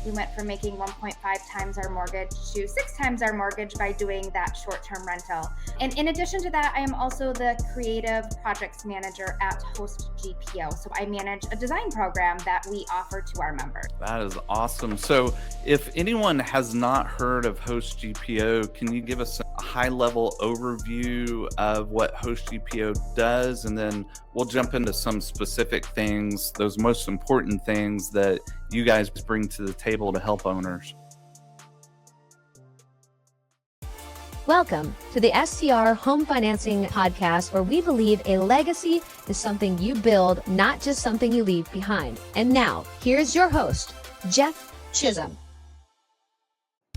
We went from making 1.5 times our mortgage to 6 times our mortgage by doing that short-term rental. And in addition to that, I am also the creative projects manager at Host GPO. So I manage a design program that we offer to our members. That is awesome. So if anyone has not heard of Host GPO, can you give us a high-level overview of what Host GPO does? And then we'll jump into some specific things, those most important things that you guys bring to the table to help owners. Welcome to the STR Home Financing Podcast, where we believe a legacy is something you build, not just something you leave behind. And now, here's your host, Jeff Chisum.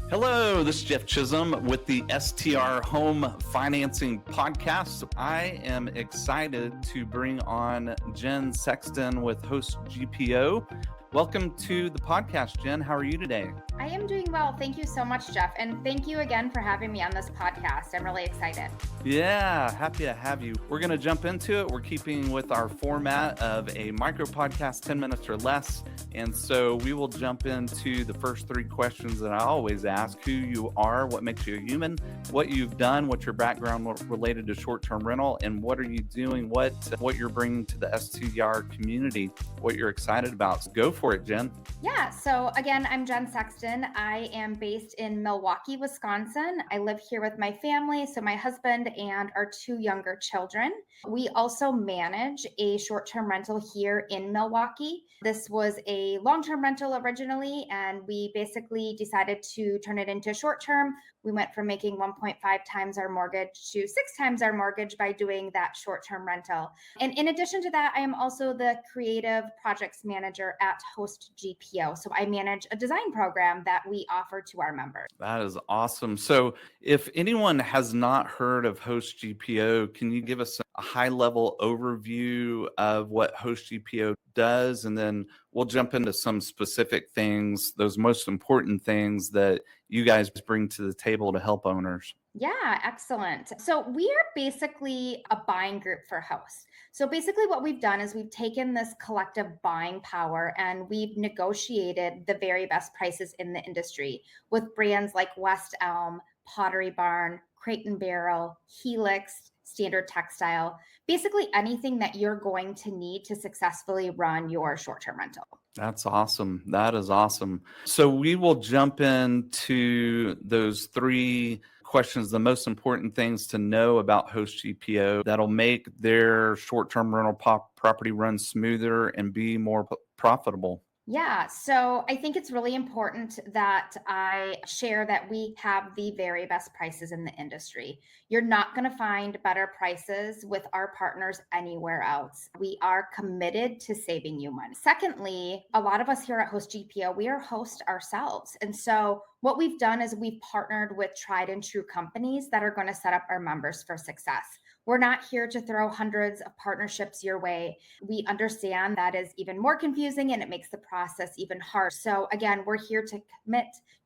Hello, this is Jeff Chisum with the STR Home Financing Podcast. I am excited to bring on Jen Sexton with Host GPO. Welcome to the podcast, Jen. How are you today? I am doing well. Thank you so much, Jeff. And thank you again for having me on this podcast. I'm really excited. Yeah, happy to have you. We're going to jump into it. We're keeping with our format of a micro podcast, 10 minutes or less. And so we will jump into the first three questions that I always ask: who you are, what makes you a human, what you've done, what's your background related to short-term rental, and what are you doing, what you're bringing to the STR community, what you're excited about. So go for it, Jen. Yeah, so again, I'm Jen Sexton. I am based in Milwaukee, Wisconsin. I live here with my family, so my husband and our two younger children. We also manage a short-term rental here in Milwaukee. This was a long-term rental originally, and we basically decided to turn it into short-term. We went from making 1.5 times our mortgage to 6 times our mortgage by doing that short-term rental. And in addition to that, I am also the creative projects manager at Host GPO. So I manage a design program that we offer to our members. That is awesome. So if anyone has not heard of Host GPO, can you give us a high-level overview of what Host GPO does? And then we'll jump into some specific things, those most important things that you guys bring to the table to help owners. Yeah, excellent. So we are basically a buying group for Host. So basically what we've done is we've taken this collective buying power and we've negotiated the very best prices in the industry with brands like West Elm, Pottery Barn, Crate and Barrel, Helix, Standard Textile, basically anything that you're going to need to successfully run your short-term rental. That's awesome. That is awesome. So we will jump into those three questions, the most important things to know about Host GPO that'll make their short-term rental property run smoother and be more profitable. Yeah, so I think it's really important that I share that we have the very best prices in the industry. You're not going to find better prices with our partners anywhere else. We are committed to saving you money. Secondly, a lot of us here at Host GPO, we are host ourselves. And so what we've done is we've partnered with tried and true companies that are going to set up our members for success. We're not here to throw hundreds of partnerships your way. We understand that is even more confusing and it makes the process even harder. So again, we're here to commit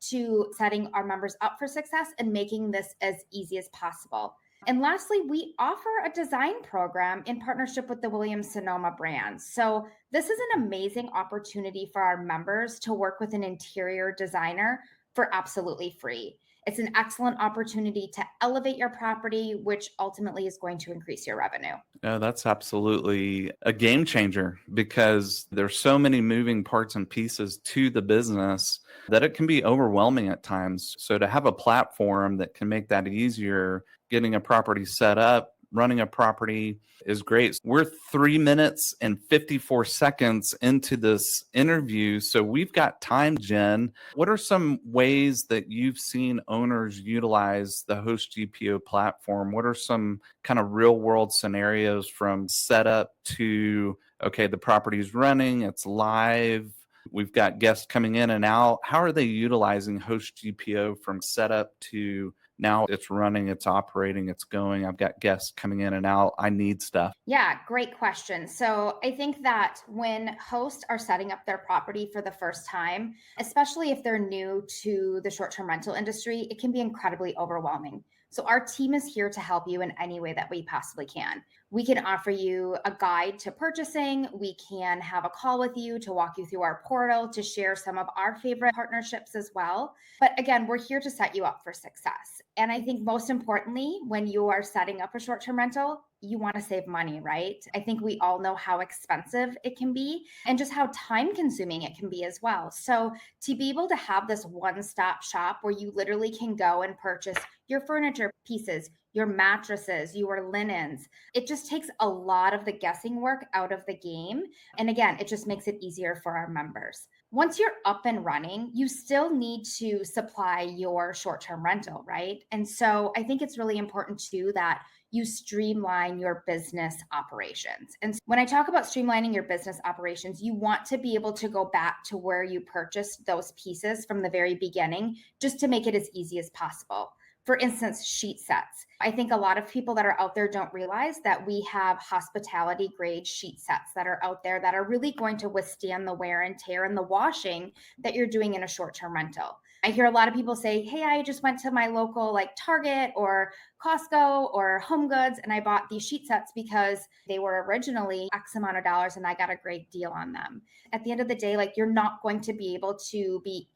to setting our members up for success and making this as easy as possible. And lastly, we offer a design program in partnership with the Williams-Sonoma brand. So this is an amazing opportunity for our members to work with an interior designer for absolutely free. It's an excellent opportunity to elevate your property, which ultimately is going to increase your revenue. Oh, that's absolutely a game changer because there's so many moving parts and pieces to the business that it can be overwhelming at times. So to have a platform that can make that easier, getting a property set up, running a property is great. We're 3 minutes and 54 seconds into this interview. So we've got time, Jen. What are some ways that you've seen owners utilize the Host GPO platform? What are some kind of real world scenarios from setup to, okay, the property's running, it's live, we've got guests coming in and out. How are they utilizing Host GPO from setup to now it's running, it's operating, it's going, I've got guests coming in and out, I need stuff? Yeah, great question. So I think that when hosts are setting up their property for the first time, especially if they're new to the short-term rental industry, it can be incredibly overwhelming. So our team is here to help you in any way that we possibly can. We can offer you a guide to purchasing. We can have a call with you to walk you through our portal, to share some of our favorite partnerships as well. But again, we're here to set you up for success. And I think most importantly, when you are setting up a short-term rental, you want to save money, right? I think we all know how expensive it can be and just how time consuming it can be as well. So to be able to have this one-stop shop where you literally can go and purchase your furniture pieces, your mattresses, your linens, it just takes a lot of the guessing work out of the game. And again, it just makes it easier for our members. Once you're up and running, you still need to supply your short-term rental, right? And so I think it's really important too that you streamline your business operations. And when I talk about streamlining your business operations, you want to be able to go back to where you purchased those pieces from the very beginning, just to make it as easy as possible. For instance, sheet sets. I think a lot of people that are out there don't realize that we have hospitality grade sheet sets that are out there that are really going to withstand the wear and tear and the washing that you're doing in a short-term rental. I hear a lot of people say, hey, I just went to my local Target or Costco or Home Goods and I bought these sheet sets because they were originally X amount of dollars and I got a great deal on them. At the end of the day, you're not going to be able to be,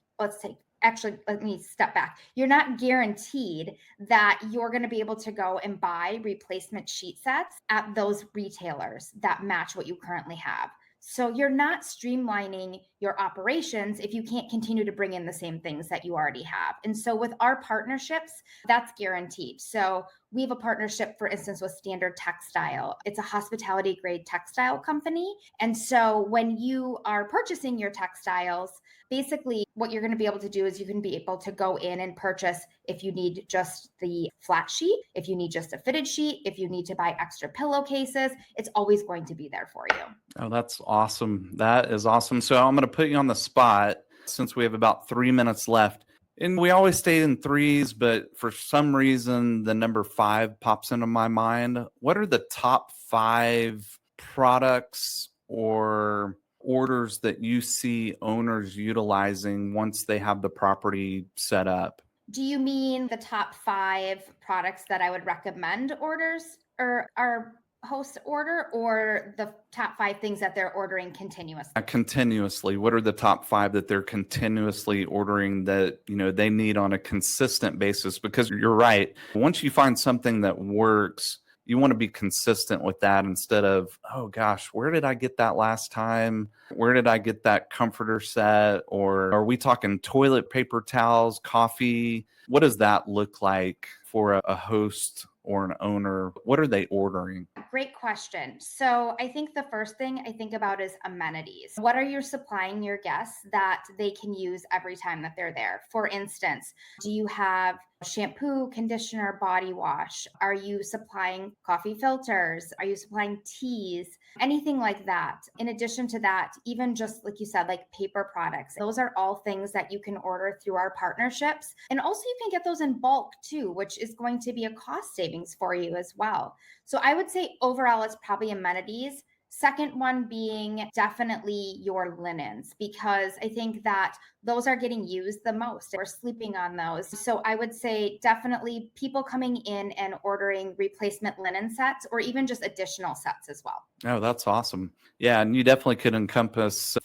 actually, let me step back. You're not guaranteed that you're going to be able to go and buy replacement sheet sets at those retailers that match what you currently have. So you're not streamlining your operations if you can't continue to bring in the same things that you already have. And so with our partnerships, that's guaranteed. So we have a partnership, for instance, with Standard Textile. It's a hospitality grade textile company. And so when you are purchasing your textiles, basically what you're going to be able to do is you can be able to go in and purchase if you need just the flat sheet, if you need just a fitted sheet, if you need to buy extra pillowcases, it's always going to be there for you. Oh, that's awesome. That is awesome. So I'm going to put you on the spot since we have about 3 minutes left. And we always stay in threes, but for some reason, the number 5 pops into my mind. What are the top 5 products or orders that you see owners utilizing once they have the property set up? Do you mean the top 5 products that I would recommend orders or our hosts order, or the top 5 things that they're ordering continuously? Continuously. What are the top 5 that they're continuously ordering that, they need on a consistent basis? Because you're right. Once you find something that works, you want to be consistent with that instead of, oh gosh, where did I get that last time? Where did I get that comforter set? Or are we talking toilet paper towels, coffee? What does that look like for a host or an owner? What are they ordering? Great question. So I think the first thing I think about is amenities. What are you supplying your guests that they can use every time that they're there? For instance, do you have shampoo, conditioner, body wash? Are you supplying coffee filters? Are you supplying teas? Anything like that. In addition to that, even just like you said, paper products, those are all things that you can order through our partnerships. And also you can get those in bulk too, which is going to be a cost savings for you as well. So I would say overall, it's probably amenities. Second one being definitely your linens, because I think that those are getting used the most. We're sleeping on those. So I would say definitely people coming in and ordering replacement linen sets or even just additional sets as well. Oh, that's awesome. Yeah, and you definitely could encompass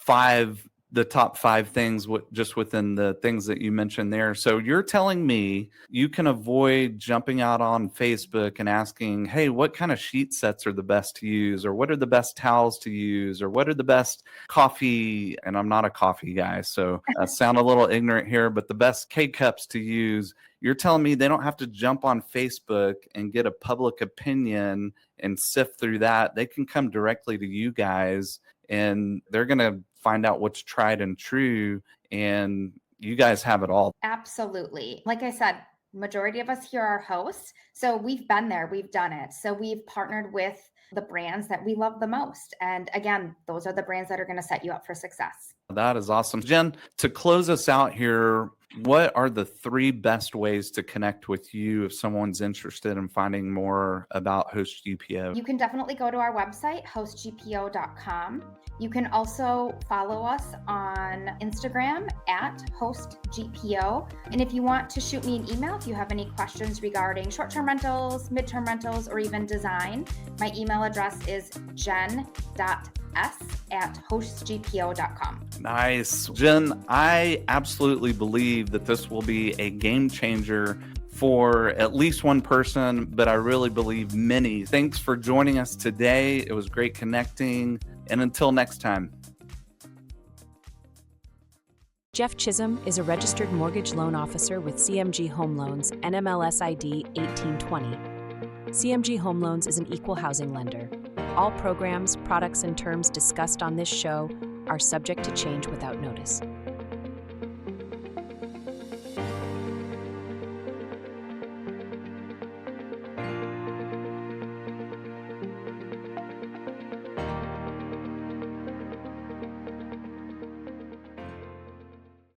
the top 5 things just within the things that you mentioned there. So you're telling me you can avoid jumping out on Facebook and asking, hey, what kind of sheet sets are the best to use? Or what are the best towels to use? Or what are the best coffee? And I'm not a coffee guy, so I sound a little ignorant here, but the best K-cups to use. You're telling me they don't have to jump on Facebook and get a public opinion and sift through that. They can come directly to you guys and they're going to find out what's tried and true, and you guys have it all. Absolutely. Like I said, majority of us here are hosts. So we've been there, we've done it. So we've partnered with the brands that we love the most. And again, those are the brands that are going to set you up for success. That is awesome. Jen, to close us out here, What are the 3 best ways to connect with you if someone's interested in finding more about Host GPO? You can definitely go to our website, hostgpo.com. You can also follow us on Instagram at hostgpo. And if you want to shoot me an email, if you have any questions regarding short-term rentals, midterm rentals, or even design, my email address is jen.s@hostgpo.com. Nice. Jen, I absolutely believe that this will be a game changer for at least one person, but I really believe many. Thanks for joining us today. It was great connecting. And until next time. Jeff Chisum is a registered mortgage loan officer with CMG Home Loans, NMLS ID 1820. CMG Home Loans is an equal housing lender. All programs, products, and terms discussed on this show are subject to change without notice.